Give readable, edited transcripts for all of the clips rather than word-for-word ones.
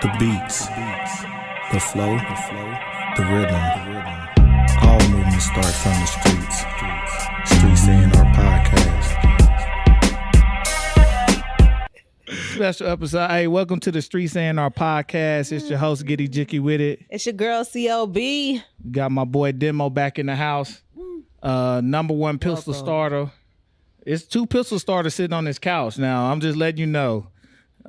The beats, the flow, the rhythm. All movements start from the streets. Streets A&R Podcast. Special episode. Hey, welcome to the Streets A&R Podcast. It's your host, Giddy Jicky with it. It's your girl, CLB. Got my boy Demo back in the house. Number one pistol starter. It's two pistol starters sitting on this couch now. I'm just letting you know.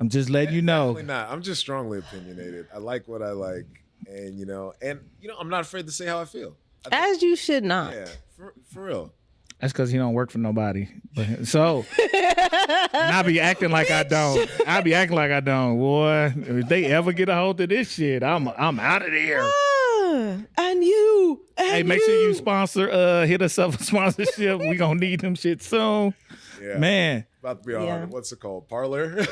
Definitely not. I'm just strongly opinionated. I like what I like, and I'm not afraid to say how I feel. As you should not. Yeah, for real. That's because he don't work for nobody. So, and I be acting like I don't. Boy, if they ever get a hold of this shit, I'm out of there. And you. Hey, make sure you sponsor. Hit us up for sponsorship. We gonna need them shit soon. Yeah, man. About to be on. What's it called? Parlor.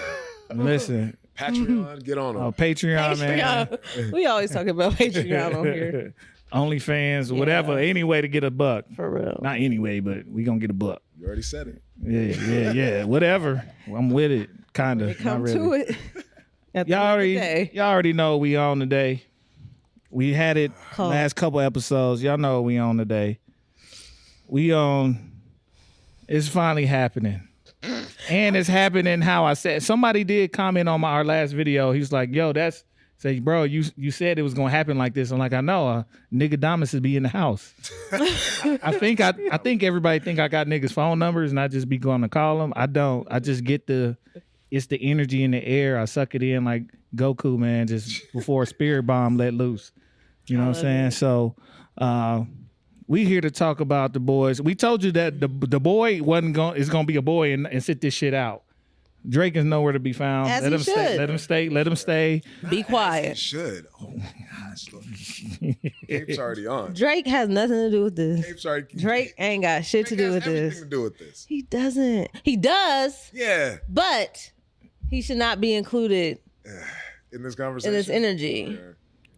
Listen, Patreon. Get on them. Patreon, man. We always talk about Patreon on here. OnlyFans, whatever. Any way to get a buck. For real. Not anyway, but we gonna get a buck. You already said it. Yeah. Whatever. I'm with it. Kinda. Come to it. Y'all already know we on today. We had it last couple episodes. Y'all know we on today. We on. It's finally happening. And it's happening how I said. Somebody did comment on our last video. He's like, yo, say, bro, you said it was gonna happen like this. I'm like, I know. Nigga Damas is be in the house. I think everybody think I got niggas' phone numbers and I just be going to call them. I don't. I just get it's the energy in the air. I suck it in like Goku, man, just before a spirit bomb let loose. You know what I'm saying? So we here to talk about the boys. We told you that the boy is gonna be a boy and sit this shit out. Drake is nowhere to be found. As let he him should. stay. Let him stay. Be quiet. He should. Oh my gosh. Look. Cape's already on. Drake has nothing to do with this. Cape's already. Drake ain't got shit to do with this. Everything to do with this. He doesn't. He does. Yeah. But he should not be included In this conversation. in this energy.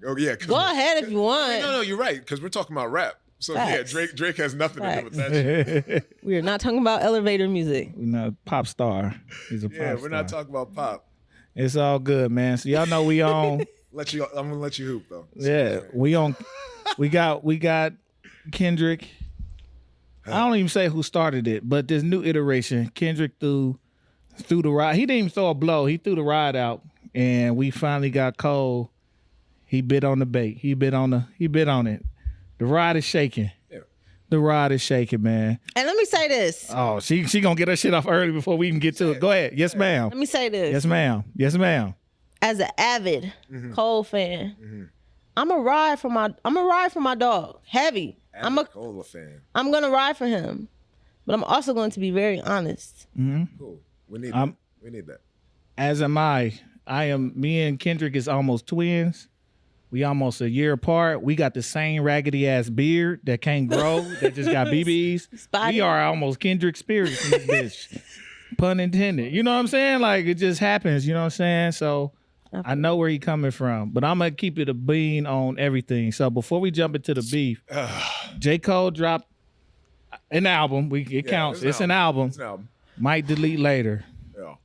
Oh yeah. Go ahead if you want. No, you're right. Because we're talking about rap. So Facts. yeah, Drake has nothing to do with that shit. We are not talking about elevator music. We're not pop star. He's a pop star. Yeah, we're not talking about pop. It's all good, man. So y'all know we on. I'm gonna let you hoop though. Yeah, we on. We got Kendrick. I don't even say who started it, but this new iteration, Kendrick threw the ride. He didn't even throw a blow. He threw the ride out, and we finally got Cole. He bit on the bait. He bit on it. The ride is shaking. Yeah. The ride is shaking, man. And let me say this. Oh, she gonna get her shit off early before we even get to it. Go ahead. Yes, ma'am. Let me say this. Yes, ma'am. Yes, ma'am. As an avid Cole fan, I'm a ride for my dog. Heavy. I'm a Cole fan. I'm gonna ride for him, but I'm also going to be very honest. Cool. We need that. We need that. As am I. Me and Kendrick is almost twins. We almost a year apart. We got the same raggedy ass beard that can't grow, that just got BBs. Spotty. We are almost Kendrick spirits in this bitch. Pun intended. You know what I'm saying? Like it just happens, you know what I'm saying? So I know where he coming from, but I'm gonna keep it a bean on everything. So before we jump into the beef, J. Cole dropped an album. It counts. It's an album. It's an album. Might delete later. Yeah.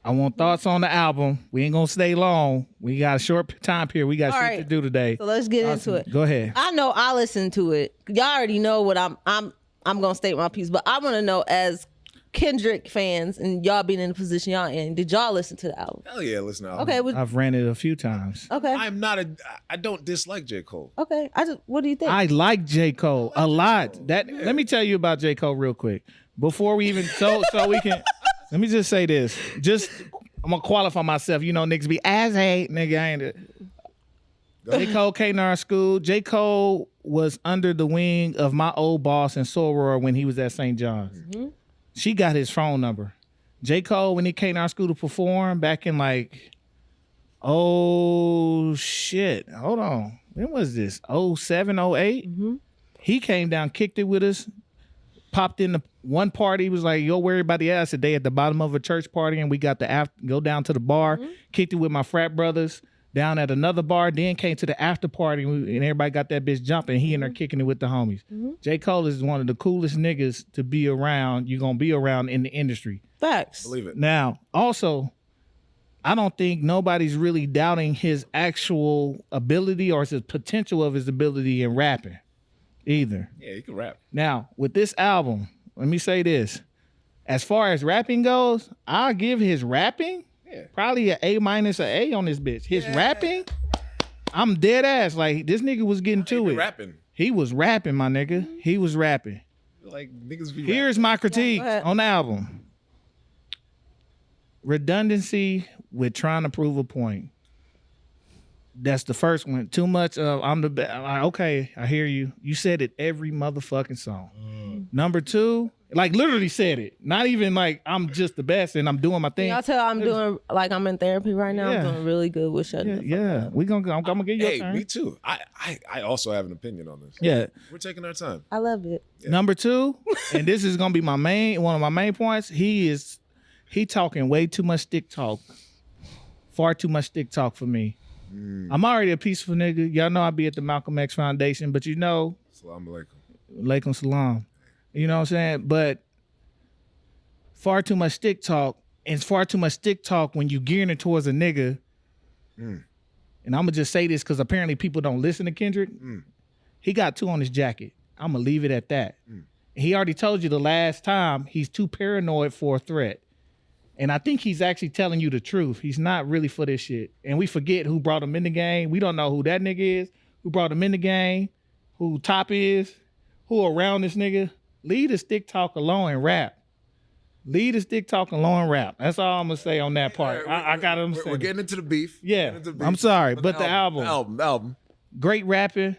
I want thoughts on the album. We ain't gonna stay long. We got a short time period. We got shit to do today. So let's get into it. Go ahead. I know I listened to it. Y'all already know what I'm gonna state my piece, but I want to know as Kendrick fans and y'all being in the position y'all in, did y'all listen to the album? Hell yeah, listen to the album. Okay. I've ran it a few times. Okay. I don't dislike J. Cole. Okay. What do you think? I like J. Cole a lot. Let me tell you about J. Cole real quick. Before we even so we can let me just say this. I'm gonna qualify myself. You know, niggas be ass hate, nigga. I ain't it. J. Cole came to our school. J. Cole was under the wing of my old boss in Soror when he was at St. John's. Mm-hmm. She got his phone number. J. Cole, when he came to our school to perform back in like, oh shit, hold on. When was this? 07, 08? Mm-hmm. He came down, kicked it with us, popped in the one party, was like, yo, where everybody at? I said, they at the bottom of a church party, and we got go down to the bar, kicked it with my frat brothers, down at another bar, then came to the after party, and everybody got that bitch jumping. He and her kicking it with the homies. J. Cole is one of the coolest niggas to be around. You're going to be around in the industry. Facts. Believe it. Now, also, I don't think nobody's really doubting his actual ability or his potential of his ability in rapping either. Yeah, he can rap. Now, with this album, let me say this. As far as rapping goes, I'll give his rapping probably an A- an A on this bitch. His rapping, I'm dead ass. Like, this nigga was getting to it. Rapping. He was rapping, my nigga. He was rapping. Like, niggas be Here's my critique on the album. Redundancy with trying to prove a point. That's the first one. Too much of I'm the best. Okay, I hear you. You said it every motherfucking song. Number two, like literally said it. Not even like I'm just the best and I'm doing my thing. Y'all tell I'm doing like I'm in therapy right now. I'm doing really good with shutting the fuck up. We gonna I'm gonna get your turn. Me too. I also have an opinion on this. Yeah. We're taking our time. I love it. Yeah. Number two, and this is gonna be one of my main points. He talking way too much stick talk. Far too much stick talk for me. I'm already a peaceful nigga. Y'all know I be at the Malcolm X Foundation, but you know, Salam alaikum. Alaikum salam. You know what I'm saying? But far too much stick talk, and it's far too much stick talk when you gearing it towards a nigga. And I'm gonna just say this because apparently people don't listen to Kendrick. He got 2 on his jacket. I'm gonna leave it at that. He already told you the last time he's too paranoid for a threat. And I think he's actually telling you the truth. He's not really for this shit. And we forget who brought him in the game. We don't know who that nigga is, who brought him in the game, who Top is, who around this nigga. Leave the stick talk alone and rap. Leave the stick talk alone and rap. That's all I'm going to say on that part. I got him. We're getting into the beef. Yeah, I'm sorry. But the album. Great rapping.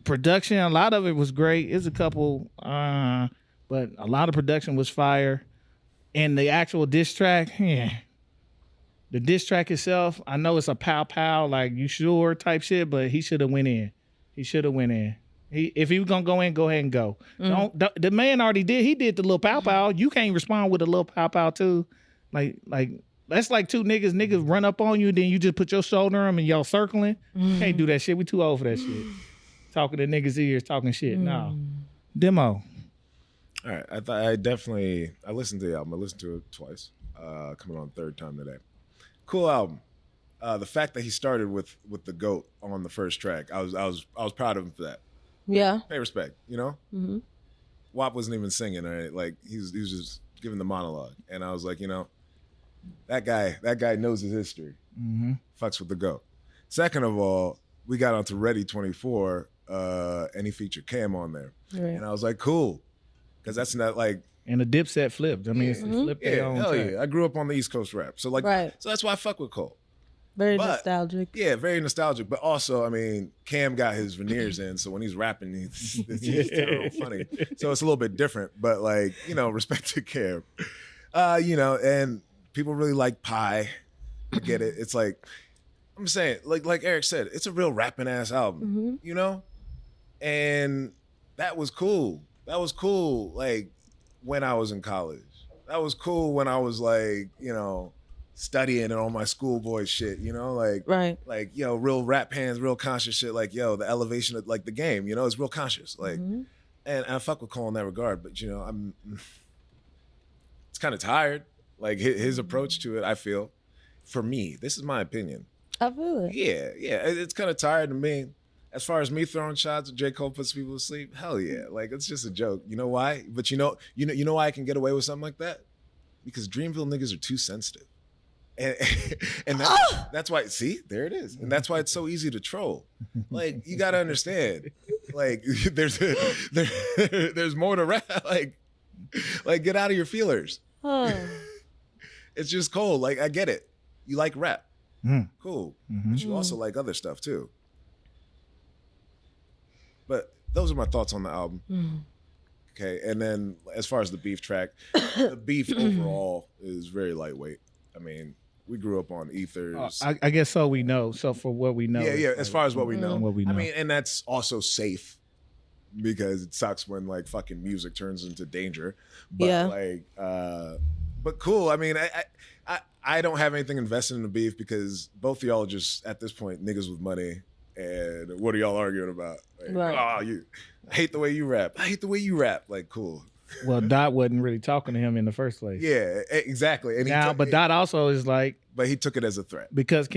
Production, a lot of it was great. It's a couple, but a lot of production was fire. And the actual diss track, the diss track itself, I know it's a pow, like you sure type shit, but he should have went in. If he was gonna go in, go ahead and go. The man already did. He did the little pow. You can't respond with a little pow too. Like that's like two niggas run up on you, then you just put your shoulder on them and y'all circling. Can't do that shit. We too old for that shit. Talking to niggas' ears, talking shit. No. Demo. All right, I listened to the album. I listened to it twice. Coming on third time today. Cool album. The fact that he started with the GOAT on the first track, I was proud of him for that. Yeah. Pay respect, you know. WAP wasn't even singing, right? Like he was just giving the monologue, and I was like, you know, that guy knows his history. Fucks with the GOAT. Second of all, we got onto Ready 24, and he featured Cam on there, and I was like, cool. Because that's not like... And the Dipset flipped. I mean, it's flipped their own hell track. yeah. I grew up on the East Coast rap. So so that's why I fuck with Cole. Very nostalgic. Yeah, very nostalgic. But also, I mean, Cam got his veneers in, so when he's rapping, it's terrible funny. So it's a little bit different. But like, you know, respect to Cam. You know, and people really like Pie. I get it. It's like, I'm saying, like Eric said, it's a real rapping ass album. You know? And that was cool. That was cool, like, when I was in college. That was cool when I was, like, you know, studying and on my schoolboy shit, you know? Like, like, yo, real rap hands, real conscious shit. Like, yo, the elevation of, like, the game, you know? It's real conscious. Like, and I fuck with Cole in that regard. But, you know, it's kind of tired. Like, his approach to it, I feel, for me, this is my opinion. I feel it. Yeah. It's kind of tired to me. As far as me throwing shots and J. Cole puts people to sleep, hell yeah. Like, it's just a joke. You know why? But you know why I can get away with something like that? Because Dreamville niggas are too sensitive. And that's why, see, there it is. And that's why it's so easy to troll. Like, you got to understand. Like, there's more to rap. Like, get out of your feelers. It's just Cole. Like, I get it. You like rap. Cool. But you also like other stuff, too. But those are my thoughts on the album. Okay, and then as far as the beef track, the beef overall is very lightweight. I mean, we grew up on ethers. I guess so. We know. So for what we know, yeah. As far as what we know, I mean, and that's also safe because it sucks when like fucking music turns into danger. But but cool. I mean, I don't have anything invested in the beef because both of y'all are just at this point niggas with money. And what are y'all arguing about? Like, I hate the way you rap. I hate the way you rap. Like, cool. Well, Dot wasn't really talking to him in the first place. Yeah, exactly. And Dot also is like, but he took it as a threat because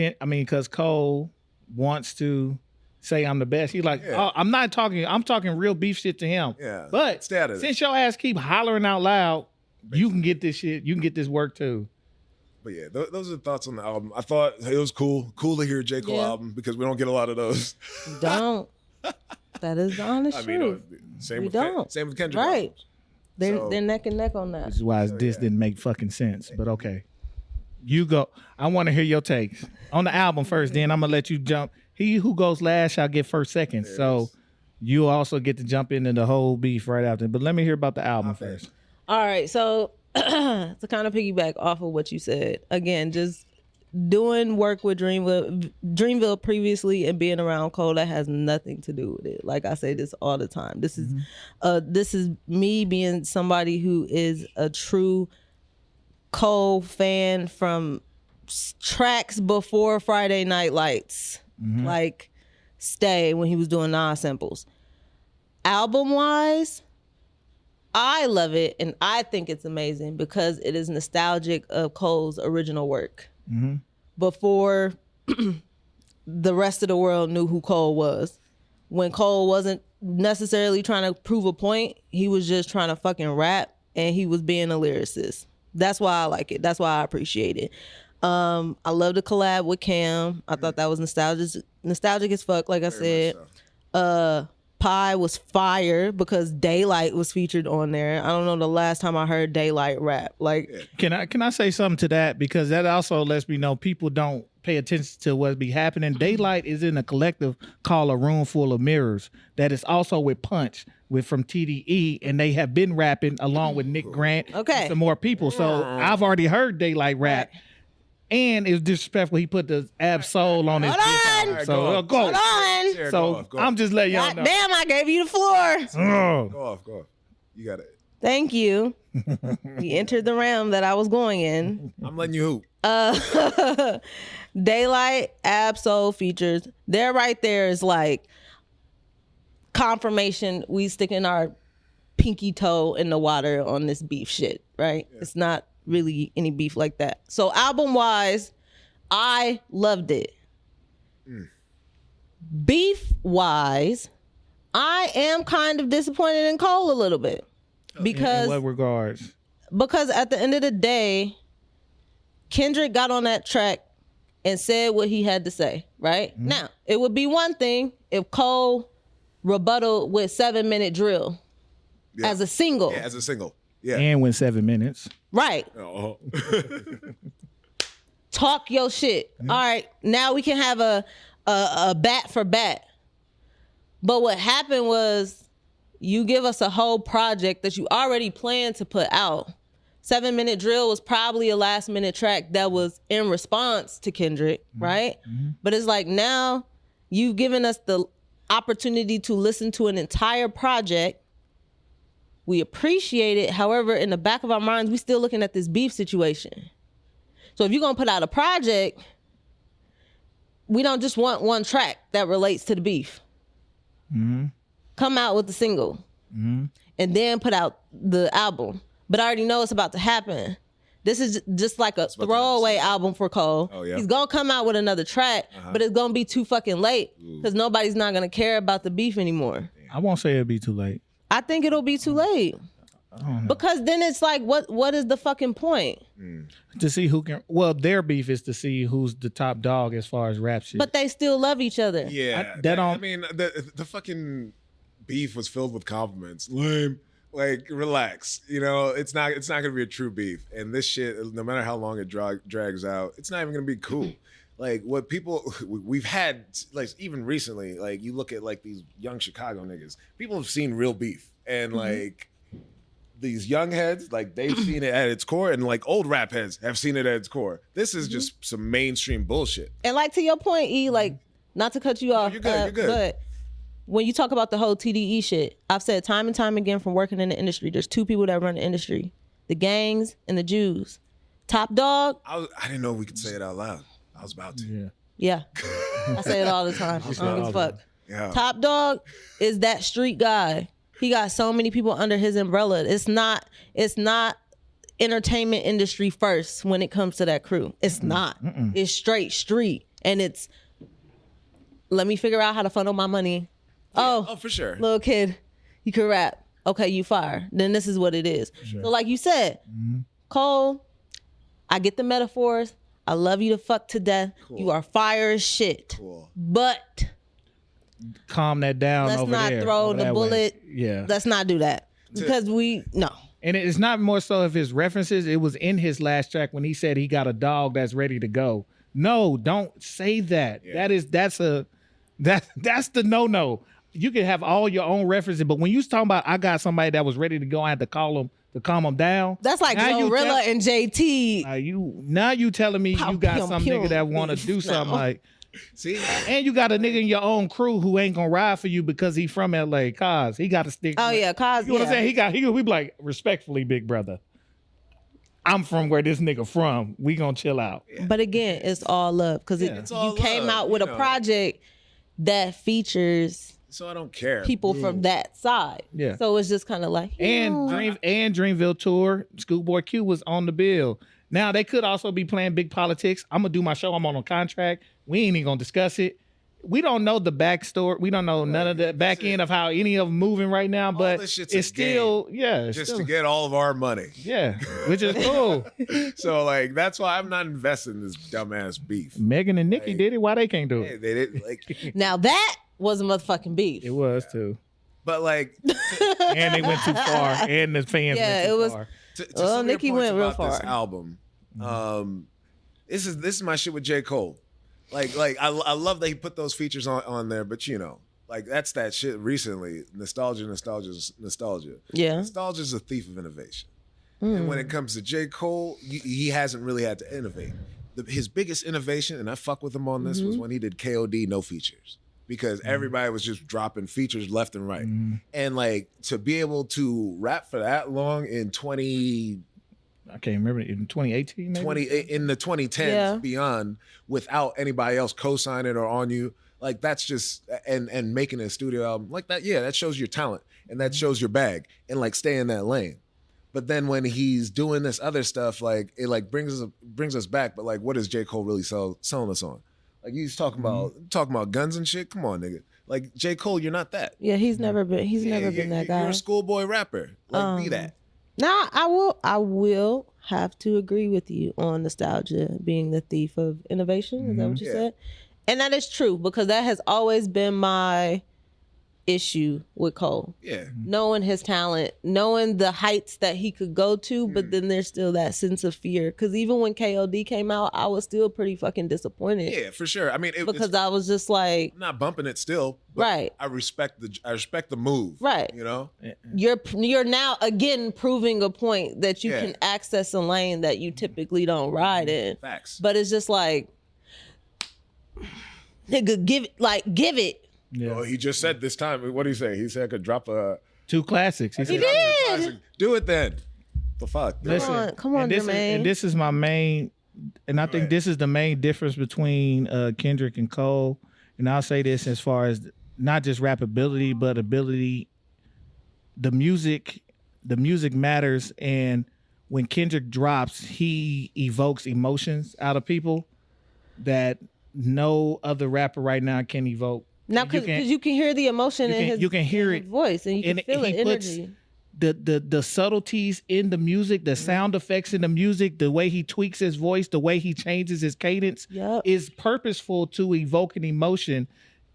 Cole wants to say I'm the best. He's like, oh, I'm talking real beef shit to him. Yeah, but stay out of since your ass keep hollering out loud, you can get this shit. You can get this work too. But yeah, those are the thoughts on the album. I thought it was cool to hear a J. Cole album because we don't get a lot of those. Don't. That is the honest truth. Same with Kendrick. Right. They're neck and neck on that. This is why this didn't make fucking sense. But okay. You go. I want to hear your takes. On the album first, then I'm going to let you jump. He who goes last shall get first seconds. So you also get to jump into the whole beef right after. But let me hear about the album first. All right. So to kind of piggyback off of what you said, again, just doing work with Dreamville previously and being around Cole, that has nothing to do with it. Like I say this all the time. This is me being somebody who is a true Cole fan from tracks before Friday Night Lights, like Stay, when he was doing non-samples. Album wise, I love it and I think it's amazing because it is nostalgic of Cole's original work. Before the rest of the world knew who Cole was. When Cole wasn't necessarily trying to prove a point, he was just trying to fucking rap and he was being a lyricist. That's why I like it. That's why I appreciate it. I love the collab with Cam. I thought that was nostalgic as fuck, like I said. Pie was fire because Daylight was featured on there. I don't know the last time I heard Daylight rap. Like, can I say something to that? Because that also lets me know people don't pay attention to what's be happening. Daylight is in a collective called A Room Full of Mirrors that is also with Punch from TDE, and they have been rapping along with Nick Grant and some more people. So I've already heard Daylight rap. And it was disrespectful. He put the Ab-Soul on his Hold on. Go on. So I'm just letting y'all know. Damn, I gave you the floor. Go off. You got it. Thank you. He entered the realm that I was going in. I'm letting you hoop. Daylight, Ab-Soul features. There right there is like confirmation we sticking our pinky toe in the water on this beef shit, right? Yeah. It's not really any beef like that. So album wise, I loved it. Beef wise, I am kind of disappointed in Cole a little bit. Because in what regards? Because at the end of the day, Kendrick got on that track and said what he had to say, right? Now, it would be one thing if Cole rebutted with 7 Minute Drill as a single. Yeah, as a single. Yeah. And went 7 minutes. Right. Oh. Talk your shit. All right. Now we can have a bat for bat. But what happened was you give us a whole project that you already planned to put out. 7 Minute Drill was probably a last minute track that was in response to Kendrick, right? But it's like now you've given us the opportunity to listen to an entire project. We appreciate it. However, in the back of our minds, we still looking at this beef situation. So if you're going to put out a project, we don't just want one track that relates to the beef. Come out with the single and then put out the album. But I already know it's about to happen. This is just like a throwaway album for Cole. Oh, yeah. He's going to come out with another track, but it's going to be too fucking late because nobody's not going to care about the beef anymore. I won't say it'll be too late. I think it'll be too late. Because then it's like, what is the fucking point? To see who can. Well, their beef is to see who's the top dog as far as rap shit. But they still love each other. Yeah, I mean, the fucking beef was filled with compliments. Lame. Like, relax. You know, it's not gonna be a true beef. And this shit, no matter how long it drags out, it's not even gonna be cool. Like, what we've had, like, even recently, like, you look at, like, these young Chicago niggas, people have seen real beef. And, like, these young heads, like, they've seen it at its core, and, like, old rap heads have seen it at its core. This is just some mainstream bullshit. And, like, to your point, E, like, not to cut you off. You're good. But when you talk about the whole TDE shit, I've said time and time again from working in the industry, there's two people that run the industry, the gangs and the Jews. Top dog. I didn't know we could say it out loud. I was about to. Yeah. I say it all the time. I don't give a fuck. Yeah. Top dog is that street guy He got so many people under his umbrella. It's not entertainment industry first when it comes to that crew. It's not. It's straight street. And it's, let me figure out how to funnel my money. Oh, for sure. Little kid, you can rap. Okay, you fire. Then this is what it is. Sure. So like you said, Cole, I get the metaphors. I love you to fuck to death. Cool. You are fire as shit. Cool. But calm that down over there. Let's not throw the bullet. Yeah. Let's not do that. Because no. And it's not more so of his references. It was in his last track when he said he got a dog that's ready to go. No, don't say that. Yeah. That's the no. You can have all your own references, but when you was talking about I got somebody that was ready to go, I had to call him to calm him down. That's like Glorilla and JT. Now you telling me you got some nigga that want to do something like. See, and you got a nigga in your own crew who ain't gonna ride for you because he from LA. Cause he got to stick. Oh yeah, cause you know what I'm saying. We be like, respectfully, big brother, I'm from where this nigga from. We gonna chill out. Yeah. But again, it's all love because you came out with a project that features. So I don't care. People from that side. Yeah. So it's just kind of like Dreamville tour. Schoolboy Q was on the bill. Now they could also be playing big politics. I'm gonna do my show. I'm on a contract. We ain't even gonna discuss it. We don't know the backstory. We don't know none of the back end of how any of them moving right now. But it's still to get all of our money. Yeah, which is cool. So like that's why I'm not invested in this dumbass beef. Megan and Nikki did it. Why they can't do it? They did now that was a motherfucking beef. It was too. But like, and they went too far, and the fans went too far. Well, Nikki went real far. This album, this is my shit with J. Cole. Like I love that he put those features on there, but you know, like that's that shit recently. Nostalgia. Yeah. Nostalgia is a thief of innovation. And when it comes to J. Cole, he hasn't really had to innovate. His biggest innovation, and I fuck with him on this, was when he did KOD no features. Because everybody was just dropping features left and right. And like to be able to rap for that long in I can't remember, in 2018 maybe? In the 2010s beyond, without anybody else co-signing or on you, like that's just and making a studio album like that, that shows your talent and that shows your bag and like stay in that lane. But then when he's doing this other stuff, like it like brings us back, but like what is J. Cole really selling us on? Like he's talking about guns and shit. Come on, nigga. Like J. Cole, you're not that. Yeah, he's never been that guy. You're a schoolboy rapper. Like be that. Now I will have to agree with you on nostalgia being the thief of innovation. Is that what you said? And that is true because that has always been my issue with Cole. Yeah. Knowing his talent, knowing the heights that he could go to, but then there's still that sense of fear. Because even when KOD came out, I was still pretty fucking disappointed. Yeah, for sure. I mean, because I was just like, I'm not bumping it still. But right. I respect the move. Right. You know. You're now again proving a point that you can access a lane that you typically don't ride in. Facts. But it's just like, nigga, give it. Yeah. Well, he just said this time. What did he say? He said I could drop two classics. He did. Do it then. The fuck. Come on, Jermaine. And this is my main, and I think this is the main difference between Kendrick and Cole. And I'll say this as far as not just rap ability, but ability. The music matters, and when Kendrick drops, he evokes emotions out of people that no other rapper right now can evoke. Now, because you can hear the emotion in his, you can hear his voice, and you can feel it, energy. The subtleties in the music, the sound effects in the music, the way he tweaks his voice, the way he changes his cadence is purposeful to evoke an emotion.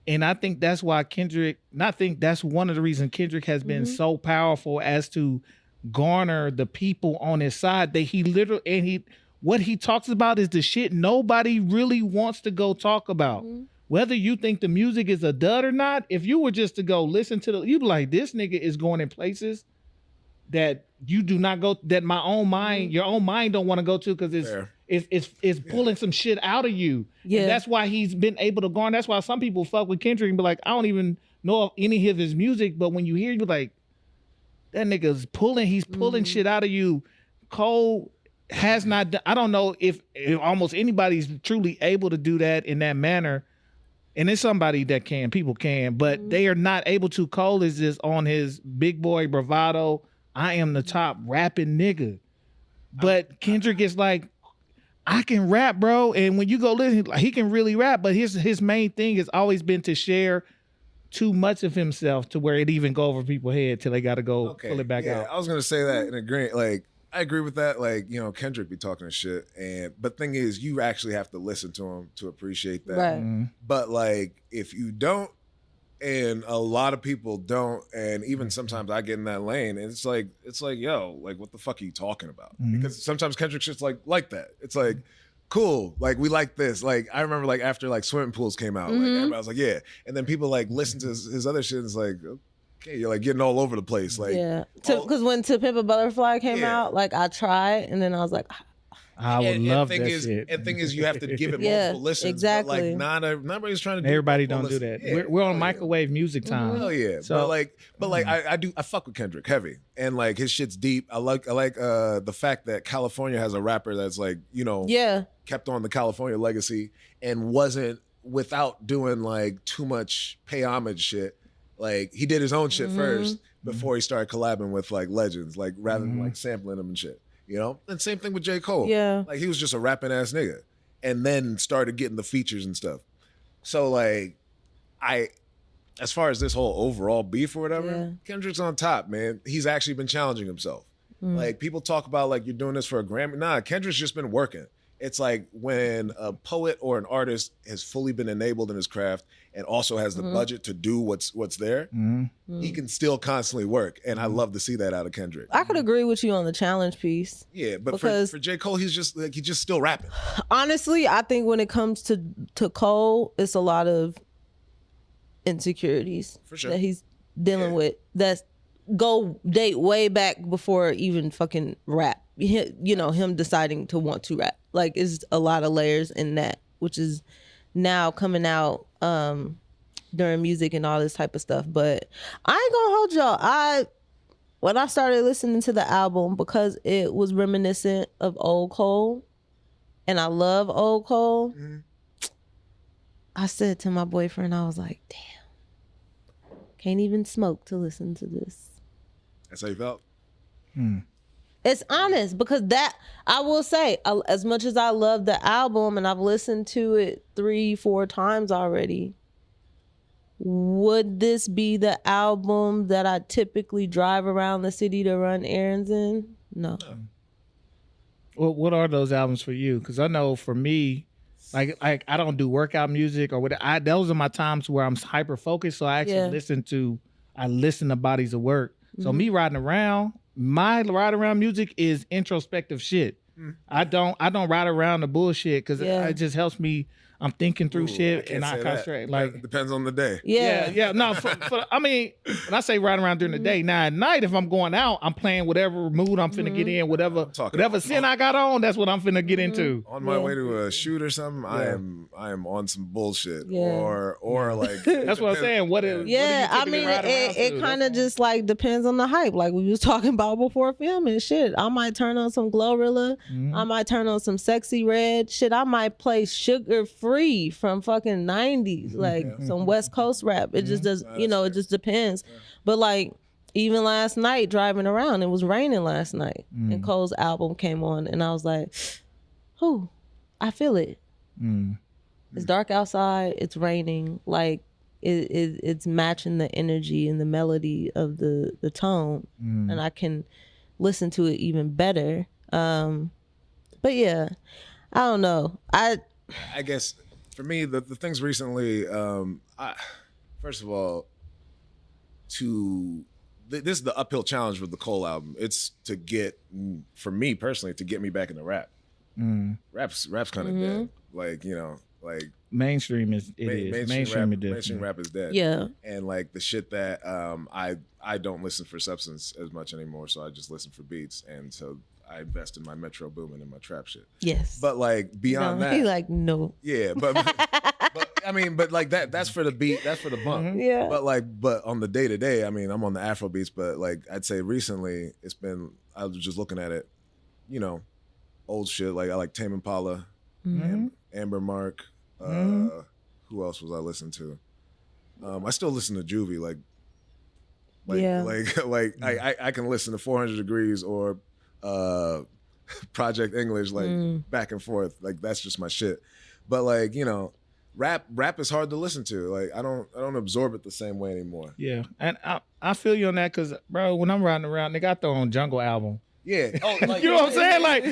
And I think that's why that's one of the reasons Kendrick has been so powerful as to garner the people on his side. That what he talks about is the shit nobody really wants to go talk about. Whether you think the music is a dud or not, if you were just to go listen to you'd be like, this nigga is going in places that you do not go, that your own mind don't want to go to because it's pulling some shit out of you. Yeah. And that's why he's been able to garner. That's why some people fuck with Kendrick and be like, I don't even know of any of his music, but when you hear it, you're like, that nigga's pulling shit out of you. Cole has not done, I don't know if almost anybody's truly able to do that in that manner. And it's somebody that people can, but they are not able to. Cole is just on his big boy bravado. I am the top rapping nigga. But Kendrick is like, I can rap, bro. And when you go listen, he can really rap, but his main thing has always been to share too much of himself to where it even go over people's head till they got to go pull it back out. I was going to say that in agreement. Like, I agree with that. Like, Kendrick be talking shit. But thing is, you actually have to listen to him to appreciate that. Right. Mm-hmm. But like, if you don't, and a lot of people don't, and even sometimes I get in that lane, and it's like, yo, like, what the fuck are you talking about? Mm-hmm. Because sometimes Kendrick's just like that. It's like, cool, like, we like this. Like, I remember like after like Swimming Pools came out, like everybody was like, yeah. And then people like listen to his other shit, and it's like, okay, you're like getting all over the place. Like, yeah, because when To Pimp a Butterfly came out, like I tried, and then I was like, I would love that shit. And thing is, you have to give it multiple listens. Exactly. But like, nobody's trying to do Everybody don't do that. Yeah. We're on microwave music time. Hell yeah. So, but I fuck with Kendrick heavy. And like his shit's deep. I like the fact that California has a rapper that's like, kept on the California legacy and wasn't without doing like too much pay homage shit. Like he did his own shit first before he started collabing with like legends, like rather than like sampling them and shit. And same thing with J. Cole. Yeah. Like he was just a rapping ass nigga and then started getting the features and stuff. So like as far as this whole overall beef or whatever, Kendrick's on top, man. He's actually been challenging himself. Like people talk about like you're doing this for a Grammy. Nah, Kendrick's just been working. It's like when a poet or an artist has fully been enabled in his craft and also has the budget to do what's there, he can still constantly work. And I love to see that out of Kendrick. I could agree with you on the challenge piece. Yeah, but for J. Cole, he's just still rapping. Honestly, I think when it comes to Cole, it's a lot of insecurities For sure. that he's dealing with. That's date way back before even fucking rap. Him deciding to want to rap. Like, it's a lot of layers in that, which is now coming out during music and all this type of stuff. But I ain't gonna hold y'all. When I started listening to the album, because it was reminiscent of old Cole, and I love old Cole, I said to my boyfriend, I was like, damn, can't even smoke to listen to this. That's how you felt? It's honest, because that, I will say, as much as I love the album and I've listened to it 3-4 times already, would this be the album that I typically drive around the city to run errands in? No. Well, what are those albums for you? Because I know for me, like I don't do workout music or whatever. Those are my times where I'm hyper focused. So I actually listen to bodies of work. So me riding around, my ride around music is introspective shit. I don't ride around the bullshit because it just helps me. I'm thinking through shit and I concentrate. Like, it depends on the day. Yeah. No, I mean, when I say riding around during the day, now at night, if I'm going out, I'm playing whatever mood I'm finna get in, whatever sin I got on, that's what I'm finna get into. On my way to a shoot or something, I am on some bullshit or like. That's what I'm saying. What do you I mean, it kind of just like depends on the hype. Like we was talking about before filming shit. I might turn on some Glorilla. I might turn on some Sexy Red shit. I might play Sugar Free from fucking 90s, like some West Coast rap. It just does, it just depends. But like even last night driving around, it was raining last night and Cole's album came on and I was like, I feel it. It's dark outside, it's raining, like it's matching the energy and the melody of the tone, and I can listen to it even better. But yeah, I don't know. I guess for me, the things recently, first of all, this is the uphill challenge with the Cole album. It's for me personally, to get me back into rap. Rap's kind of dead. Like, like mainstream is mainstream rap is dead. Yeah. And like the shit that I don't listen for substance as much anymore, so I just listen for beats, and so I invest in my Metro Boomin and my trap shit. Yes. But like beyond that, he like no. Yeah, but I mean, but like that's for the beat, that's for the bump. Yeah. But on the day to day, I mean, I'm on the Afro beats, but like I'd say recently, I was just looking at it, old shit. Like I like Tame Impala, Amber Mark. Who who else was I listening to? I still listen to Juvie, I can listen to 400 Degrees or Project English, back and forth. Like, that's just my shit. But like, you know, rap is hard to listen to. Like, I don't absorb it the same way anymore. Yeah, and I feel you on that because, bro, when I'm riding around, they got their own Jungle album. Yeah. Oh, like, you know what I'm saying? Like,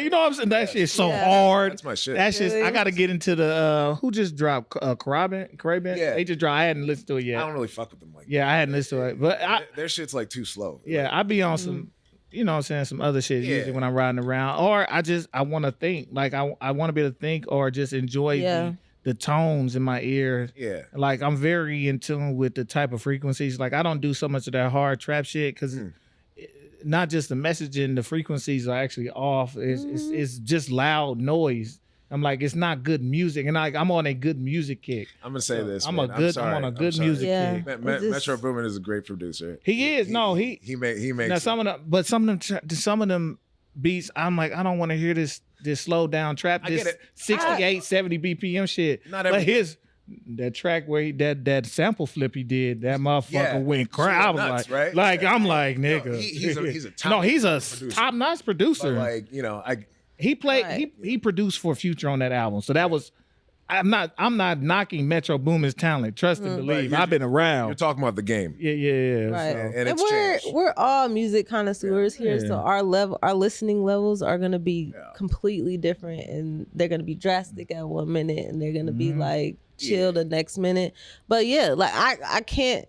you know what I'm saying? That shit's so hard. That's my shit. That's just, I got to get into the, who just dropped, Carabin? Yeah. They just dropped, I hadn't listened to it yet. I don't really fuck with them like that. I hadn't listened to it. But their shit's like too slow. Yeah, like, I be on some, you know what I'm saying, some other shit usually when I'm riding around. Or I want to think. Like, I want to be able to think or just enjoy the tones in my ear. Yeah. Like, I'm very in tune with the type of frequencies. Like, I don't do so much of that hard trap shit because not just the messaging, the frequencies are actually off. It's just loud noise. I'm like, it's not good music, and I'm on a good music kick. I'm gonna say this. I'm man. on a good music kick. Metro Boomin is a great producer. He is. He makes. Now some of them beats, I'm like, I don't want to hear this slow down trap. This 68, 70 BPM shit. Not every. But that track where that sample flip he did, that motherfucker went crazy. I was nuts, like, right? I'm like, nigga. No, he's a top. He's a top-notch producer. But like, you know, he produced for Future on that album. So that was, I'm not knocking Metro Boomin's talent. Trust and believe. I've been around. You're talking about the game. Yeah. Right. So. And it's we're all music connoisseurs here, so our listening levels are gonna be completely different, and they're gonna be drastic at 1 minute, and they're gonna be like chill the next minute. But yeah, like I can't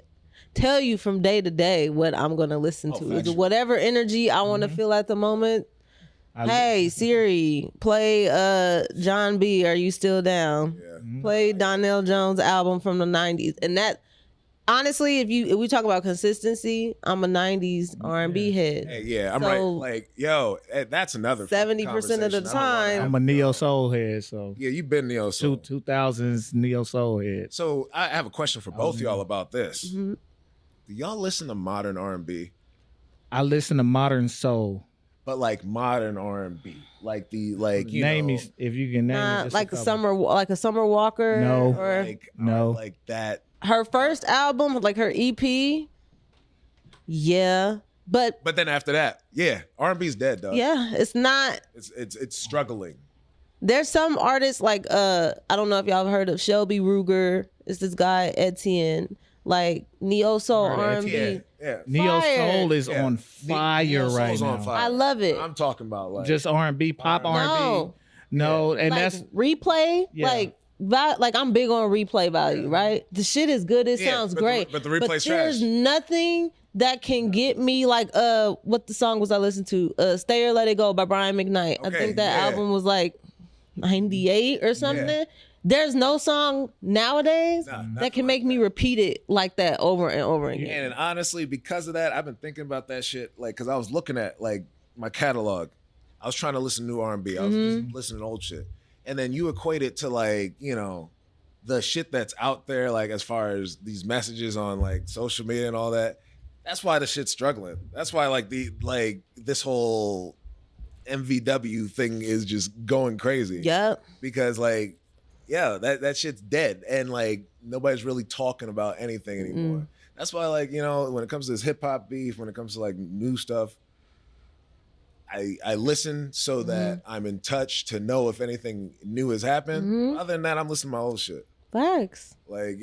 tell you from day to day what I'm gonna listen to. Is whatever energy I want to feel at the moment. Hey Siri, play John B. Are You Still Down? Yeah. Play Donnell Jones' album from the 90s. And that, honestly, if we talk about consistency, I'm a 90s R&B head. Hey, I'm right. Like, yo, that's another 70% of the time. I'm a neo soul head, so yeah, you've been neo soul. 2000s neo soul head. So I have a question for both of y'all about this. Do y'all listen to modern R&B? I listen to modern soul. But like modern R&B, like you name me if you can name it. Like a Summer Walker. No, or like that. Her first album, like her EP. Yeah, but then after that, R&B's dead, dog. Yeah, it's not. It's struggling. There's some artists like I don't know if y'all have heard of Shelby Ruger. It's this guy Etienne. Like neo soul R&B. Yeah. Neo soul is on fire right now. I love it. I'm talking about like just R&B, pop R&B. No, and like that's replay. Like I'm big on replay value, right? The shit is good. It sounds great. But the replay's trash. There's nothing that can get me like what the song was I listened to? Stay or Let It Go by Brian McKnight. I think that album was like 98 or something. Yeah. There's no song nowadays that can make me repeat it like that over and over again. And honestly, because of that, I've been thinking about that shit. Like, because I was looking at like my catalog. I was trying to listen to new R&B. I was just listening to old shit. And then you equate it to like, you know, the shit that's out there, like as far as these messages on like social media and all that. That's why the shit's struggling. That's why like this whole MVW thing is just going crazy. Yep. Because like, that shit's dead, and like nobody's really talking about anything anymore. That's why, like, you know, when it comes to this hip hop beef, when it comes to like new stuff, I listen so that I'm in touch to know if anything new has happened. Other than that, I'm listening to my old shit. Facts. Like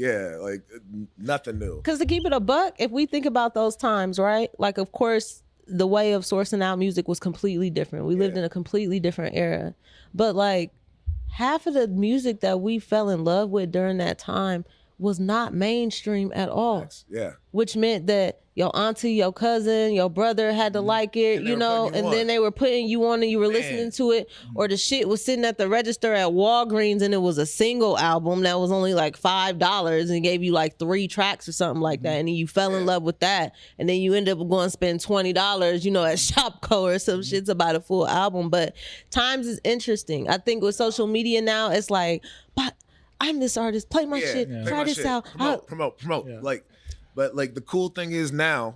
nothing new. Because to keep it a buck, if we think about those times, right? Like, of course, the way of sourcing out music was completely different. We lived in a completely different era, but like. Half of the music that we fell in love with during that time was not mainstream at all. Yeah. Which meant that your auntie, your cousin, your brother had to like it, you know, and then they were putting you on and you were listening to it, or the shit was sitting at the register at Walgreens and it was a single album that was only like $5 and gave you like 3 tracks or something like that. And then you fell in love with that. And then you end up going to spend $20, you know, at Shopko or some shit's about a full album. But times is interesting. I think with social media now, it's like, but I'm this artist, play my shit, try this out. Promote. Yeah. But like the cool thing is now,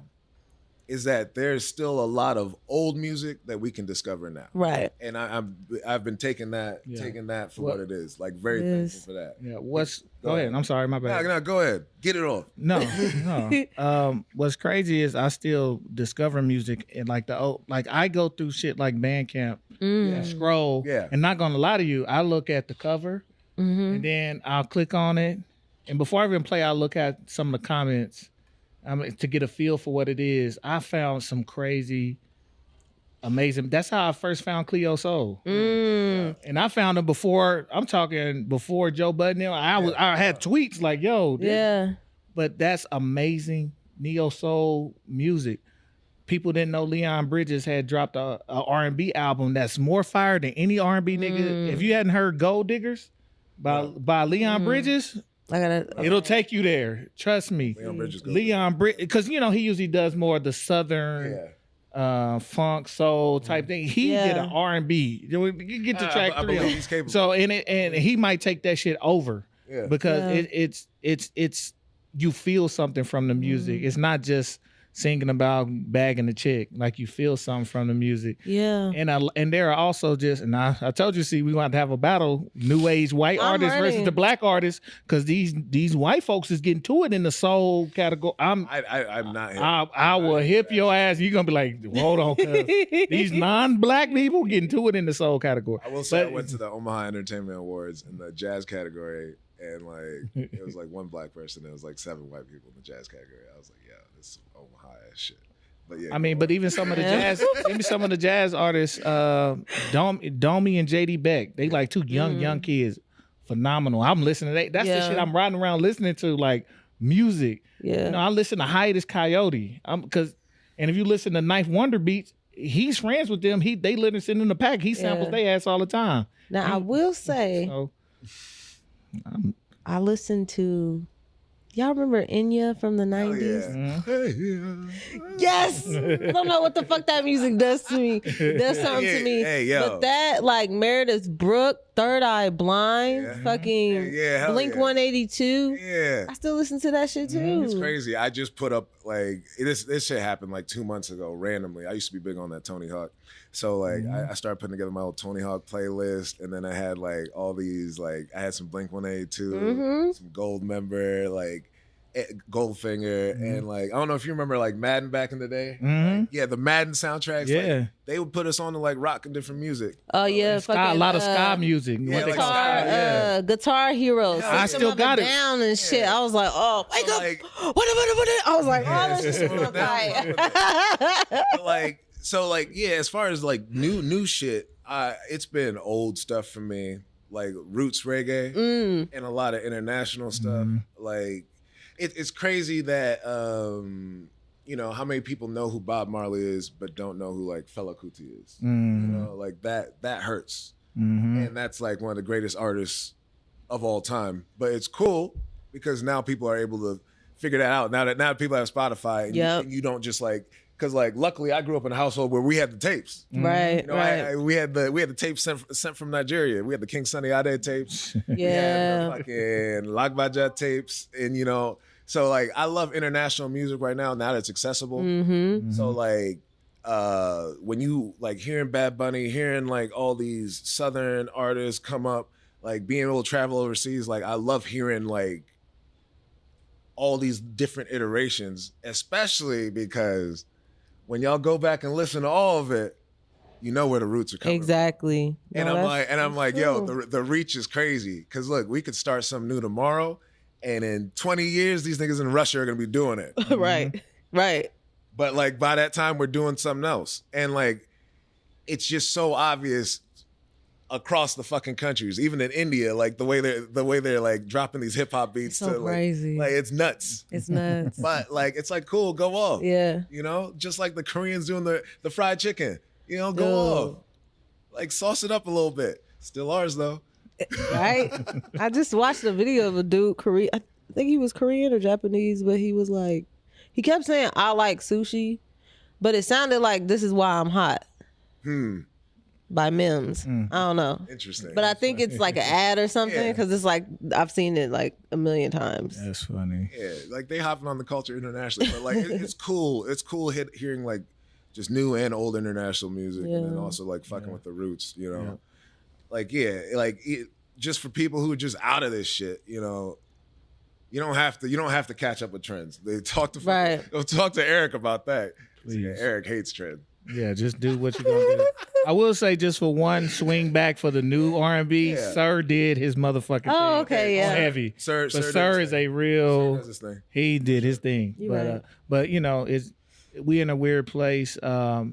is that there's still a lot of old music that we can discover now. Right. And I've been taking that for what it is. Like very thankful for that. Yeah. Go ahead. I'm sorry, my bad. No, go ahead. Get it off. No. What's crazy is I still discover music and like I go through shit like Bandcamp and scroll. Yeah. And not gonna lie to you, I look at the cover and then I'll click on it. And before I even play, I'll look at some of the comments. To get a feel for what it is. I found some crazy, amazing. That's how I first found Cleo Soul. And I found him before Joe Budden. I had tweets like, yo. But that's amazing neo soul music. People didn't know Leon Bridges had dropped a R&B album that's more fire than any R&B nigga. If you hadn't heard Gold Diggers by Leon Bridges, it'll take you there. Trust me. Leon Bridges, because he usually does more of the southern funk soul type thing. He did an R&B. You get to track 3. He's capable. So and he might take that shit over because it's you feel something from the music. It's not just singing about bagging the chick. Like you feel something from the music. Yeah. And there are also and I told you, we want to have a battle, new age white artists versus the black artists, because these white folks is getting to it in the soul category. I'm not. I will hip your ass. You're gonna be like, hold on, cuz these non-black people getting to it in the soul category. I will say, I went to the Omaha Entertainment Awards in the jazz category, and like it was like one black person. It was like 7 white people in the jazz category. I was like, yeah, this is Omaha ass shit. But yeah, but even some of the jazz artists, Domi and JD Beck, they like 2 young kids, phenomenal. I'm listening to that. That's the shit I'm riding around listening to, like music. Yeah, I listen to Hiatus Coyote. And if you listen to Ninth Wonder beats, he's friends with them. They listen in the pack. He samples their ass all the time. Now I will say, I listen to. Y'all remember Enya from the 90s? Yes! I don't know what the fuck that music does to me. Does something to me. But that, like, Meredith Brooke, Third Eye Blind, fucking Blink 182. Yeah. I still listen to that shit, too. It's crazy. I just put up, like, this shit happened, like, 2 months ago, randomly. I used to be big on that Tony Hawk. So, like, I started putting together my old Tony Hawk playlist, and then I had, like, all these, like, I had some Blink 182, some Gold Member, like, Goldfinger, and, like, I don't know if you remember, like, Madden back in the day. Like, the Madden soundtracks, like, they would put us on to, like, rock and different music. Oh, yeah. A lot of ska music. Guitar Heroes. I still got it. Down and shit. I was like, oh, wake up. Like, what? I was like, oh, that's just so tight. Like, so, like, as far as, like, new shit, it's been old stuff for me, like roots reggae and a lot of international stuff. Like, it's crazy that, how many people know who Bob Marley is but don't know who, like, Fela Kuti is. Like, that hurts. And that's, like, one of the greatest artists of all time. But it's cool because now people are able to figure that out. Now people have Spotify, and you don't just, like... Because, like, luckily I grew up in a household where we had the tapes. Right, we had the tapes sent from Nigeria. We had the King Sunny Ade tapes. We had the fucking Lagbaja tapes. And, so, like, I love international music right now that it's accessible. So, like, when you, like, hearing Bad Bunny, hearing, like, all these Southern artists come up, like, being able to travel overseas, like, I love hearing, like, all these different iterations, especially because... when y'all go back and listen to all of it, you know where the roots are coming Exactly. from. And I'm like, yo, the reach is crazy. Because look, we could start something new tomorrow, and in 20 years, these niggas in Russia are gonna be doing it. Right. But, like, by that time, we're doing something else, and, like, it's just so obvious across the fucking countries, even in India, like the way they're like dropping these hip hop beats. It's so crazy. Like it's nuts. It's nuts. But, like, it's like, cool, go off. Yeah. Just like the Koreans doing the fried chicken. Go off. Like, sauce it up a little bit. Still ours though. Right? I just watched a video of a dude, Korean. I think he was Korean or Japanese, but he was like, he kept saying, I like sushi, but it sounded like this is why I'm hot. by Mims. I don't know. Interesting. But I think it's like an ad or something because it's like I've seen it like a million times. That's funny. Yeah, like they hopping on the culture internationally, but like it's cool. It's cool hearing like just new and old international music, and then also like fucking with the roots. You know, like just for people who are just out of this shit. You know, you don't have to catch up with trends. They talk to Eric about that. Yeah, Eric hates trend. Yeah, just do what you're gonna do. I will say, just for one swing back for the new R&B, Sir did his motherfucking thing. Oh, okay, yeah. Heavy. Sir is a real. He did his thing. But you know, we in a weird place. We're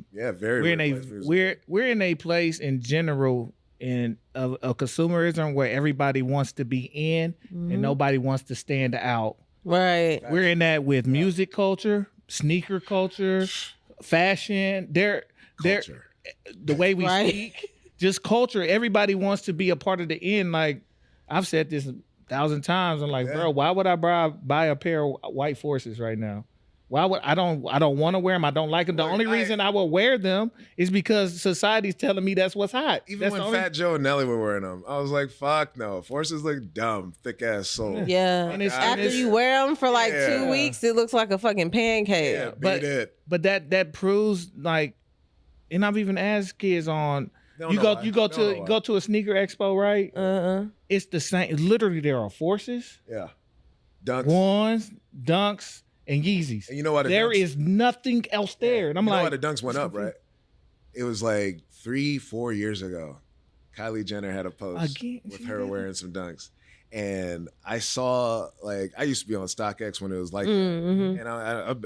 in a place in general in a consumerism where everybody wants to be in and nobody wants to stand out. Right. We're in that with music culture, sneaker culture, fashion. The way we speak, just culture. Everybody wants to be a part of the end. Like I've said this 1,000 times. I'm like, bro, why would I buy a pair of white Forces right now? Why would I don't want to wear them. I don't like them. The only reason I will wear them is because society's telling me that's what's hot. Even when Fat Joe and Nelly were wearing them, I was like, fuck no. Forces look dumb, thick ass soul. Yeah. And after you wear them for like 2 weeks, it looks like a fucking pancake. Yeah, but that proves like, and I've even asked kids on. You go to a sneaker expo, right? It's the same. Literally, there are Forces. Yeah. Dunks. Ones, Dunks. And Yeezys. And you know what? There is nothing else there. And I'm like, you know why the Dunks went up, right? It was like 3-4 years ago. Kylie Jenner had a post with her wearing some Dunks. And I saw, like, I used to be on StockX when it was like that. And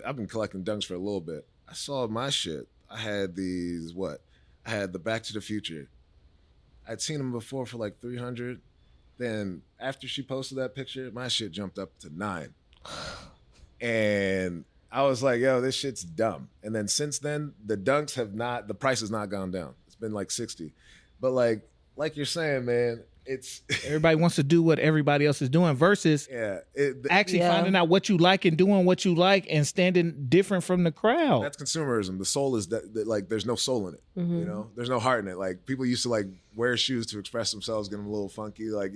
I've been collecting Dunks for a little bit. I saw my shit. I had these, I had the Back to the Future. I'd seen them before for like 300. Then after she posted that picture, my shit jumped up to 9. And I was like, yo, this shit's dumb. And then since then, the Dunks the price has not gone down. It's been like 60. But like you're saying, man, it's everybody wants to do what everybody else is doing versus finding out what you like and doing what you like and standing different from the crowd. That's consumerism. The soul is that like there's no soul in it. You know, there's no heart in it. Like people used to like wear shoes to express themselves, get them a little funky. Like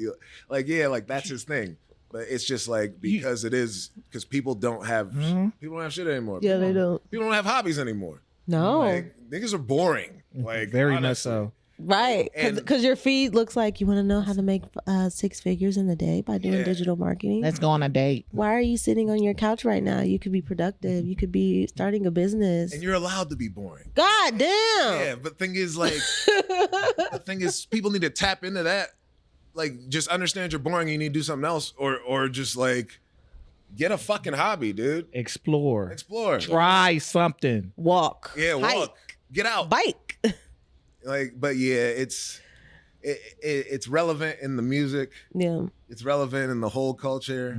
that's his thing. But it's just like because people don't have shit anymore. Yeah, they don't. People don't have hobbies anymore. No, like, niggas are boring. Like very honestly. much so. Right, because your feed looks like you want to know how to make 6 figures in a day by doing digital marketing. Let's go on a date. Why are you sitting on your couch right now? You could be productive. You could be starting a business. And you're allowed to be boring. God damn. Yeah, but the thing is, people need to tap into that. Like, just understand you're boring and you need to do something else, or just like get a fucking hobby, dude. Explore. Try something. Walk. Yeah, walk. Hike. Get out. Bike. Like, but yeah, it's relevant in the music. Yeah. It's relevant in the whole culture.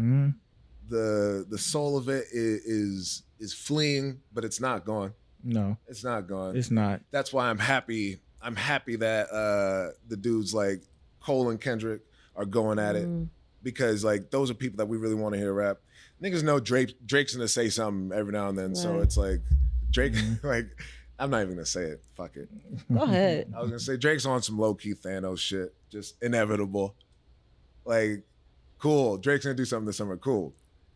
The soul of it is fleeing, but it's not gone. No. It's not gone. It's not. That's why I'm happy that the dudes like Cole and Kendrick are going at it, because like those are people that we really want to hear rap. Niggas know Drake's gonna say something every now and then, so it's like Drake. Like, I'm not even gonna say it. Fuck it. Go ahead. I was gonna say Drake's on some low key Thanos shit, just inevitable. Like, cool. Drake's gonna do something this summer. Cool.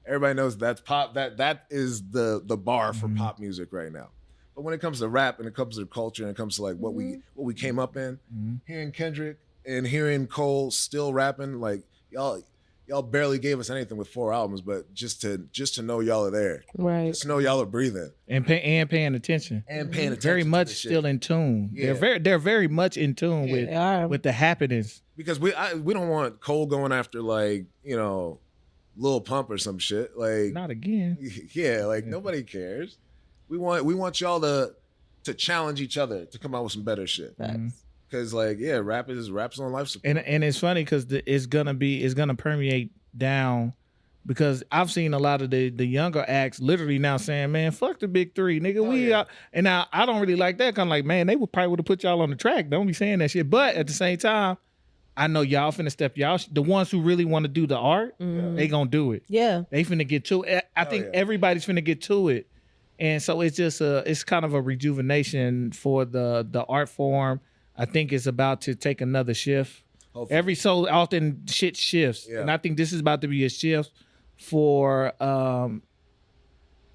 Everybody knows that's pop. That is the bar for pop music right now. But when it comes to rap and it comes to culture and it comes to like what we came up in, hearing Kendrick and hearing Cole still rapping, like y'all barely gave us anything with 4 albums, but just to know y'all are there, right? Just to know y'all are breathing and paying attention very much still in tune. Yeah. They're very much in tune with the happenings, because we don't want Cole going after like Lil Pump or some shit, like not again. Yeah, like nobody cares. We want y'all to challenge each other to come out with some better shit. Because rap's on life support. And it's funny because it's gonna permeate down, because I've seen a lot of the younger acts literally now saying, man, fuck the big three, nigga. And now I don't really like that. 'Cause I'm like, man, they would probably put y'all on the track. Don't be saying that shit. But at the same time, I know y'all finna step the ones who really want to do the art, they gonna do it. Yeah. They finna get to it. I think everybody's finna get to it. And so it's just it's kind of a rejuvenation for the art form. I think it's about to take another shift. Hopefully. Every so often shit shifts. Yeah. And I think this is about to be a shift for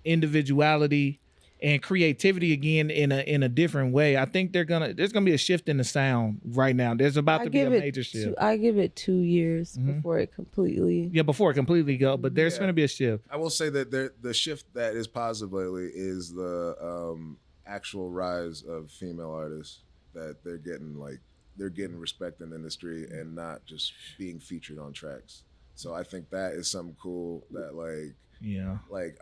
individuality and creativity again in a different way. I think there's gonna be a shift in the sound right now. There's about to be a major shift. I give it 2 years before it completely. Yeah, before it completely go, but there's gonna be a shift. I will say that the shift that is positive lately is the actual rise of female artists, that they're getting respect in the industry and not just being featured on tracks. So I think that is something cool that like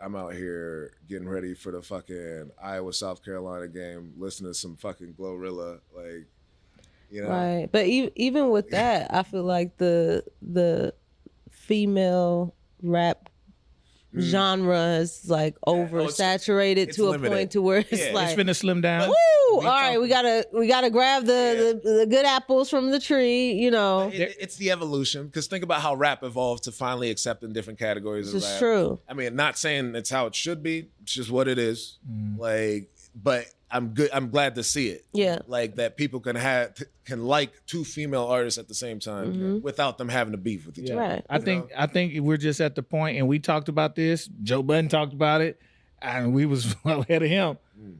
I'm out here getting ready for the fucking Iowa South Carolina game, listening to some fucking Glorilla, like, you know. Right, but even with that, I feel like the female rap genre is like oversaturated to limited. A point to where it's like it's finna slim down. woo! All right, we gotta grab the good apples from the tree, you know. It's the evolution, because think about how rap evolved to finally accepting different categories of This rap. is true. I mean, not saying it's how it should be. It's just what it is. Like, but I'm glad to see it. Yeah. Like that people can like two female artists at the same time without them having to beef with each other. Right. I think we're just at the point, and we talked about this. Joe Budden talked about it, and we was well ahead of him.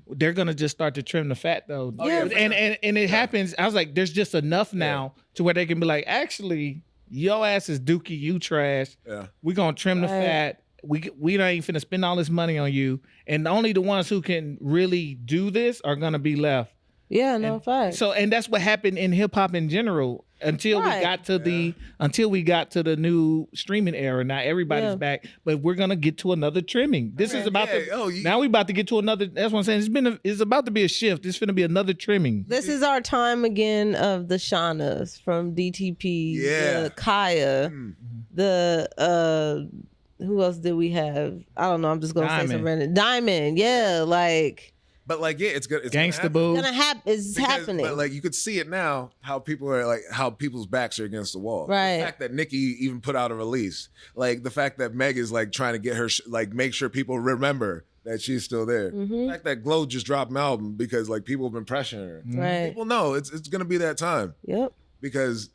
They're gonna just start to trim the fat though. Yeah. And it happens. I was like, there's just enough now to where they can be like, actually, your ass is dookie, you trash. Yeah. We're gonna trim the fat. We not even finna spend all this money on you, and only the ones who can really do this are gonna be left. Yeah, no, fact. So, and that's what happened in hip hop in general until we got to the new streaming era. Now everybody's back, but we're gonna get to another trimming. This is about now we about to get to another. That's what I'm saying. It's about to be a shift. It's gonna be another trimming. This is our time again of the Shaunas from DTP, the Kaya, the who else did we have? I don't know. I'm just gonna say some random Diamond. Yeah, like. But like, yeah, it's good. It's Gangsta Boo. It's happening. But like, you could see it now, how people are like, how people's backs are against the wall. Right. The fact that Nicki even put out a release, like the fact that Meg is like trying to get her, like make sure people remember that she's still there. The fact that Glow just dropped an album because like people have been pressuring her. Right. People know it's gonna be that time. Yep. Because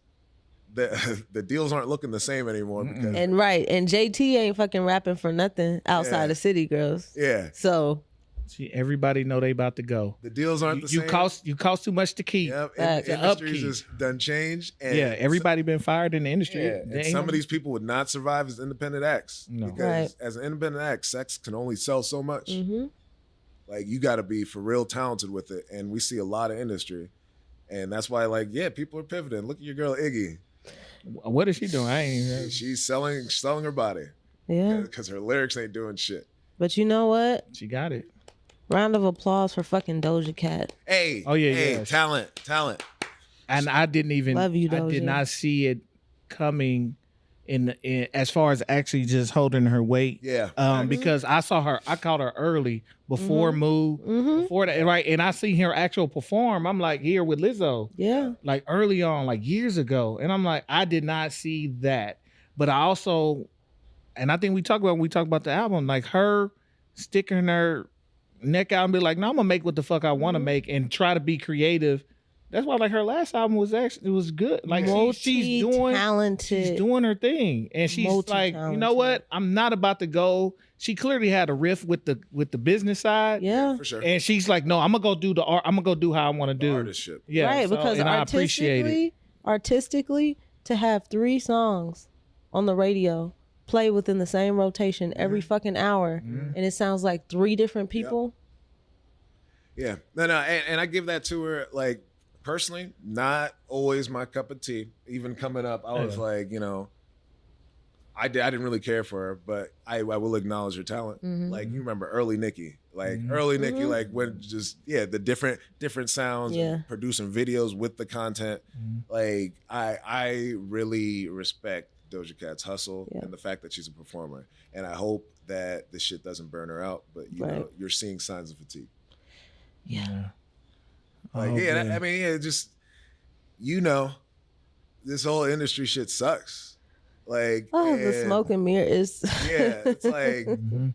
the deals aren't looking the same anymore. Because, And JT ain't fucking rapping for nothing outside of City Girls. Yeah. So. See, everybody know they about to go. The deals aren't the same. You cost too much to keep. Yep. The industry's just done changed. And everybody been fired in the industry. Yeah, and some of these people would not survive as independent acts. No. Because as an independent act, sex can only sell so much. Like, you got to be for real talented with it. And we see a lot of industry. And that's why, like, people are pivoting. Look at your girl, Iggy. What is she doing? I ain't even... She's selling her body. Yeah. Because her lyrics ain't doing shit. But you know what? She got it. Round of applause for fucking Doja Cat. Hey. Oh, yeah, hey, yeah. Talent. And I didn't even... Love you, Doja. I did not see it coming in as far as actually just holding her weight. Yeah. Because I caught her early before Move, before that, right? And I seen her actual perform. I'm like, here with Lizzo. Yeah. Like early on, like years ago. And I'm like, I did not see that. But I also, and I think we talked about when we talked about the album, like her sticking her neck out and be like, no, I'm gonna make what the fuck I want to make and try to be creative. That's why like her last album was good. Like she's doing her thing, and she's like, you know what? I'm not about to go. She clearly had a riff with the business side. Yeah, for sure. And she's like, no, I'm gonna go do the art. I'm gonna go do how I want to do artist shit. Yeah, right. Because I appreciate it. Artistically, to have 3 songs on the radio play within the same rotation every fucking hour, and it sounds like 3 different people. Yeah, no, and I give that to her. Like, personally, not always my cup of tea. Even coming up, I was like, I didn't really care for her, but I will acknowledge her talent. Like, you remember early Nicki, like when just the different sounds, producing videos with the content. Like, I really respect Doja Cat's hustle and the fact that she's a performer, and I hope that this shit doesn't burn her out. But you know, you're seeing signs of fatigue. Yeah. Like, just, this whole industry shit sucks. Like, the smoke and mirror is. It's like,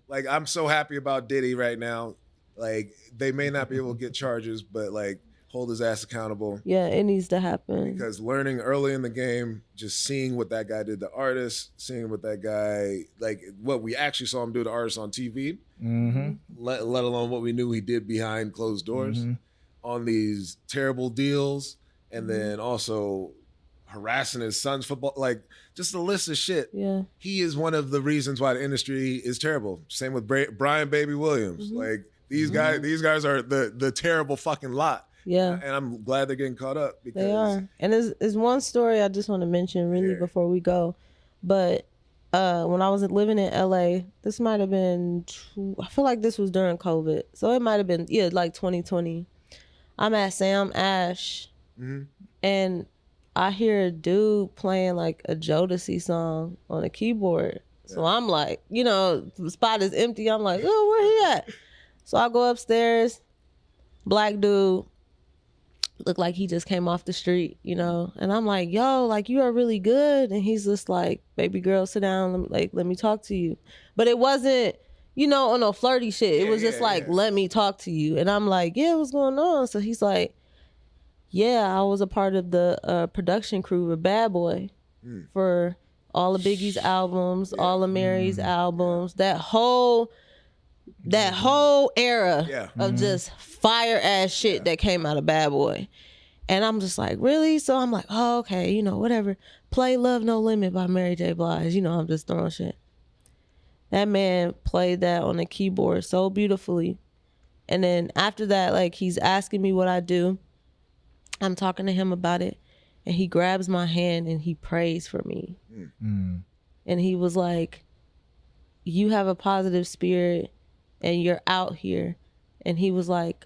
like, I'm so happy about Diddy right now. Like, they may not be able to get charges, but like, hold his ass accountable. Yeah, it needs to happen. Because learning early in the game, just seeing what that guy did to artists, seeing what that guy, like what we actually saw him do to artists on TV, let alone what we knew he did behind closed doors on these terrible deals, and then also harassing his son's football, like just a list of shit. Yeah. He is one of the reasons why the industry is terrible. Same with Brian Baby Williams. Like these guys are the terrible fucking lot. Yeah. And I'm glad they're getting caught up because they are. And there's one story I just want to mention really before we go. But when I was living in LA, this might have been, I feel like this was during COVID. So it might have been, like 2020. I'm at Sam Ash and I hear a dude playing like a Jodeci song on a keyboard. So I'm like, the spot is empty. I'm like, oh, where he at? So I go upstairs, black dude, look like he just came off the street, and I'm like, yo, like you are really good. And he's just like, baby girl, sit down, let me talk to you. But it wasn't, on no flirty shit. It was just like, let me talk to you. And I'm like, yeah, what's going on? So he's like, yeah, I was a part of the production crew of Bad Boy for all of Biggie's albums, all of Mary's albums, that whole era of just fire ass shit that came out of Bad Boy. And I'm just like, really? So I'm like, oh, okay, whatever. Play Love No Limit by Mary J. Blige. I'm just throwing shit. That man played that on the keyboard so beautifully. And then after that, like, he's asking me what I do. I'm talking to him about it. And he grabs my hand and he prays for me. And he was like, you have a positive spirit and you're out here. And he was like,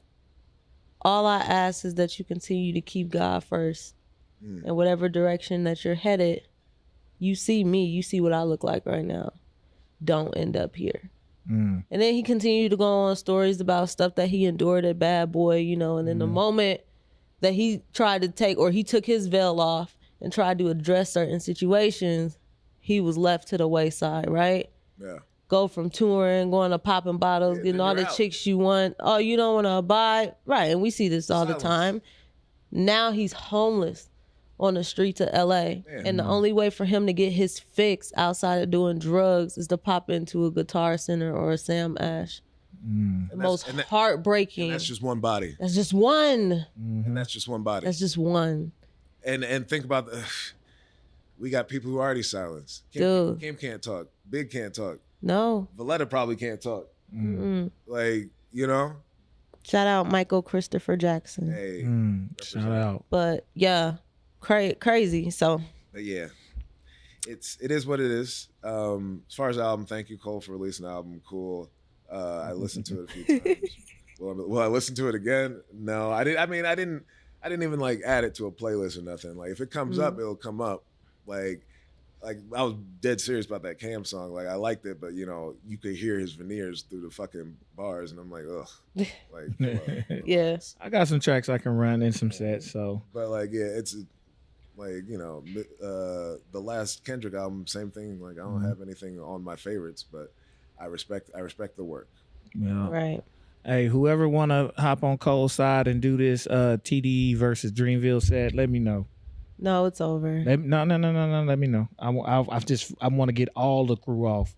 all I ask is that you continue to keep God first. And whatever direction that you're headed, you see me, you see what I look like right now. Don't end up here. And then he continued to go on stories about stuff that he endured at Bad Boy, and then the moment that he tried to he took his veil off and tried to address certain situations, he was left to the wayside, right? Yeah. Go from touring, going to popping bottles, getting all the chicks you want. Oh, you don't want to abide? Right, and we see this all the time. Now he's homeless on the streets of LA. And the only way for him to get his fix outside of doing drugs is to pop into a Guitar Center or a Sam Ash. The most heartbreaking. And that's just one body. That's just one. And that's just one body. That's just one. And think about we got people who are already silenced. Kim can't talk. Big can't talk. No. Valletta probably can't talk. Like, Shout out Michael Christopher Jackson. Hey. Shout out. But yeah, crazy. So. But yeah. It is what it is. As far as the album, thank you, Cole, for releasing the album. Cool. I listened to it a few times. Will I listen to it again? No, I didn't even like add it to a playlist or nothing. Like if it comes up, it'll come up. Like I was dead serious about that Cam song. Like I liked it, but you could hear his veneers through the fucking bars, and I'm like, ugh. Like, yeah. I got some tracks I can run in some sets. So, but like, yeah, it's like the last Kendrick album, same thing. Like I don't have anything on my favorites, but I respect the work. Yeah. Right. Hey, whoever want to hop on Cole's side and do this TDE versus Dreamville set, let me know. No, it's over. No. Let me know. I want to get all the crew off.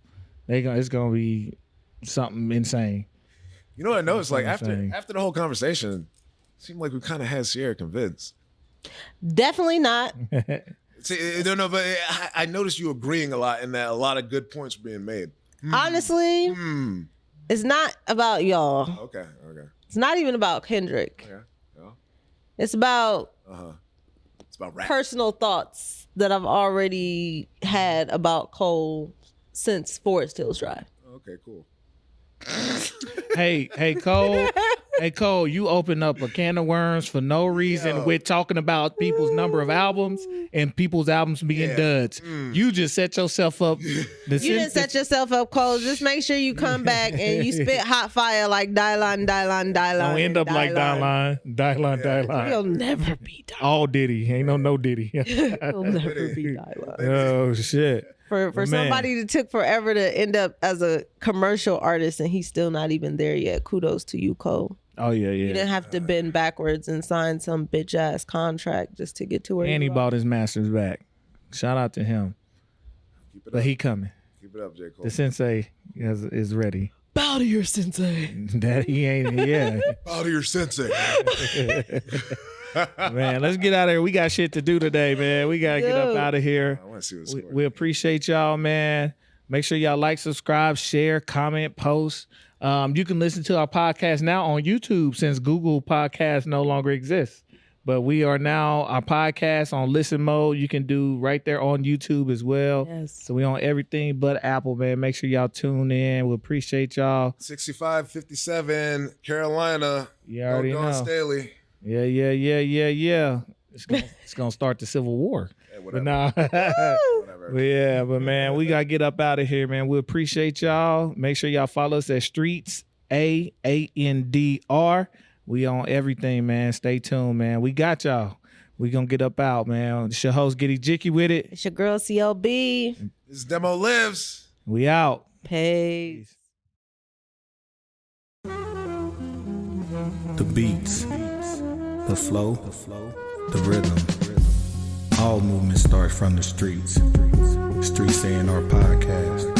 It's gonna be something insane. You know what I noticed? Like after the whole conversation, it seemed like we kind of had Sierra convinced. Definitely not. See, no, but I noticed you agreeing a lot, and that a lot of good points were being made. Honestly, it's not about y'all. Okay. It's not even about Kendrick. Okay. Yeah. It's about it's about rap. Personal thoughts that I've already had about Cole since Forest Hills Drive. Okay, cool. Hey, Cole. Hey, Cole, you open up a can of worms for no reason with talking about people's number of albums and people's albums being duds. You just set yourself up. You didn't set yourself up, Cole. Just make sure you come back and you spit hot fire like Dylan. Don't end up like Dylan. He'll never be Dylan. All Diddy. Ain't no Diddy. He'll never be Dylan. Oh, shit. For somebody that took forever to end up as a commercial artist and he's still not even there yet. Kudos to you, Cole. Oh yeah. You didn't have to bend backwards and sign some bitch ass contract just to get to where. And he are. bought his masters back. Shout out to him. But he coming. Keep it up, J. Cole. The sensei is ready. Bow to your sensei. That he ain't. Yeah. Bow to your sensei. Man, let's get out of here. We got shit to do today, man. We gotta get up out of here. I want to see what's going on. We appreciate y'all, man. Make sure y'all like, subscribe, share, comment, post. You can listen to our podcast now on YouTube since Google Podcasts no longer exists. But we are now our podcast on listen mode. You can do right there on YouTube as well. Yes. So we on everything but Apple, man. Make sure y'all tune in. We appreciate y'all. 65-57, Carolina. You already know. Staley. Yeah. It's gonna start the Civil War. Yeah, but nah. Whatever. But yeah, but man, we gotta get up out of here, man. We appreciate y'all. Make sure y'all follow us at Streets A&R. We on everything, man. Stay tuned, man. We got y'all. We gonna get up out, man. It's your host, Giddy Jicky with it. It's your girl, CLB. This Demo Lives. We out. Peace. The beats, the flow, the rhythm. All movement starts from the streets. Streets A&R Podcast.